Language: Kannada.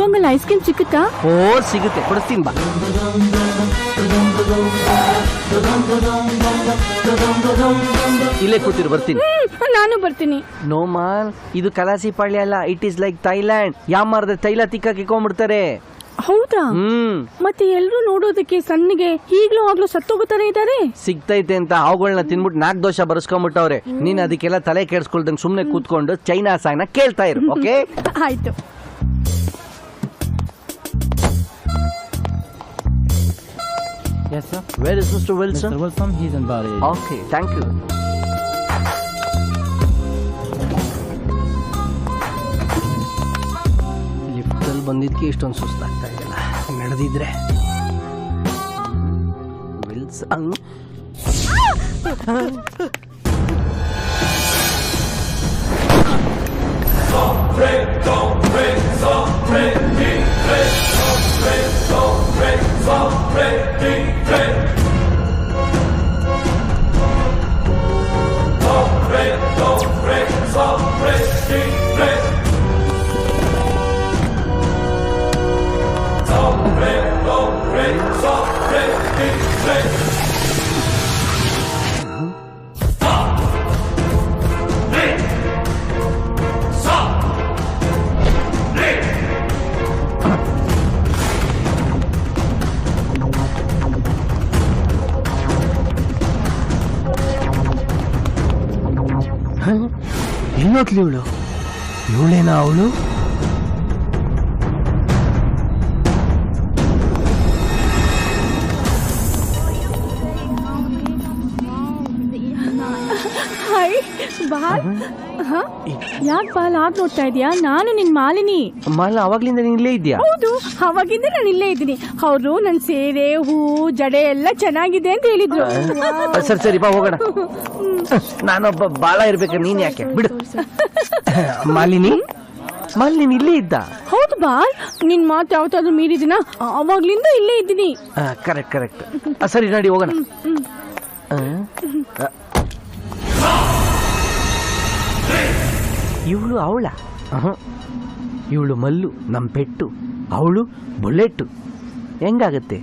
ಹಾಂಗ್ಕಾಂಗ್ ಅಲ್ಲಿ ಐಸ್ ಕ್ರೀಮ್ ಸಿಕ್ಕುತ್ತಾ? ಓ ಸಿಗುತ್ತೆ, ಕೊಡಿಸ್ತೀನಿ ಬಾ. ಇಲ್ಲೇ ಕೂತಿರು, ಬರ್ತೀನಿ. ನಾನು ಬರ್ತೀನಿ. ನೋ ಮಾಲ್, ಇದು ಕಲಾಸಿ ಪಾಳ್ಯ ಅಲ್ಲ, ಇಟ್ ಈಸ್ ಲೈಕ್ ಥೈಲ್ಯಾಂಡ್. ಯಾಮಾರ್ದೆ ತೈಲ ತಿಕ್ಕಕ್ಕೆ ಇಕ್ಕೊಂಡ್ಬಿಡ್ತಾರೆ. ಹೌದಾ? ಮತ್ತೆ ಎಲ್ರು ನೋಡೋದಕ್ಕೆ ಸಣ್ಣಗೆ ಈಗ್ಲೂ ಆಗ್ಲೂ ಸತ್ತೋಗುತ್ತಾನೆ ಇದ್ದಾರೆ. ಸಿಗ್ತೈತೆ ಅಂತ ಅವುಗಳನ್ನ ತಿನ್ಬಿಟ್ಟು 4 ದೋಷ ಬರ್ಸ್ಕೊಂಡ್ಬಿಟ್ಟವ್ರೆ. ನೀನ್ ಅದಕ್ಕೆಲ್ಲ ತಲೆ ಕೆಡ್ಸ್ಕೊಳ್ದಂಗ್ ಸುಮ್ನೆ ಕೂತ್ಕೊಂಡು ಚೈನಾ ಸಾಂಗ್ನ ಕೇಳ್ತಾ ಇರು. ಓಕೆ, ಆಯ್ತು. Yes, sir. Where is Mister Wilson? Mr. Wilson, he's in Bali. Okay, thank you. ಲಿಫ್ಟಲ್ಲಿ ಬಂದಿದ್ಕೆ ಇಷ್ಟೊಂದು ಸುಸ್ತಾಗ್ತಾ ಇದೆಯಲ್ಲ, ನಡೆದಿದ್ರೆ. ವಿಲ್ಸನ್ ಎಲ್ಲೋದ್ಲಿ ಇವಳು? ಇವಳೇನಾ ಅವಳು? Hi ball. ಯಾಕೆ ಬಾಲ್ ಆಗ್ ನೋಡ್ತಾ ಇದೀಯಾ? ನಾನು ನಿನ್ ಮಾಲಿನಿ. ಮಾಲ ಅವಾಗ್ಲಿಂದ ನೀನ್ ಇಲ್ಲೇ ಇದ್ಯಾ? ಹೌದು, ಅವಾಗಿಂದ ನಾನು ಇಲ್ಲೇ ಇದ್ದೀನಿ. ಅವರು ನನ್ ಸೀರೆ, ಹೂ, ಜಡೆ ಎಲ್ಲ ಚೆನ್ನಾಗಿದೆ ಅಂತ ಹೇಳಿದ್ರು. ಸರಿ ಸರಿ ಬಾ ಹೋಗೋಣ. ನಾನೊಬ್ಬ ಬಾಳ ಇರ್ಬೇಕು, ನೀನ್ ಯಾಕೆ ಬಿಡು. ಮಾಲಿನಿ, ಮಾಲಿನಿ ಇಲ್ಲೇ ಇದ್ದ? ಹೌದು ಬಾಲ್, ನಿನ್ ಮಾತು ಯಾವತ್ತಾದ್ರೂ ಮೀರಿದಿನ? ಅವಾಗ್ಲಿಂದ ಇಲ್ಲೇ ಇದ್ದೀನಿ. Correct correct. ಸರಿ ನಡಿ ಹೋಗೋಣ. ಇವಳು ಅವಳ? ಇವಳು ಮಲ್ಲು, ನಮ್ ಪೆಟ್ಟು. ಅವಳು ಬುಲೆಟ್ಟು. ಹೆಂಗಾಗತ್ತೆ?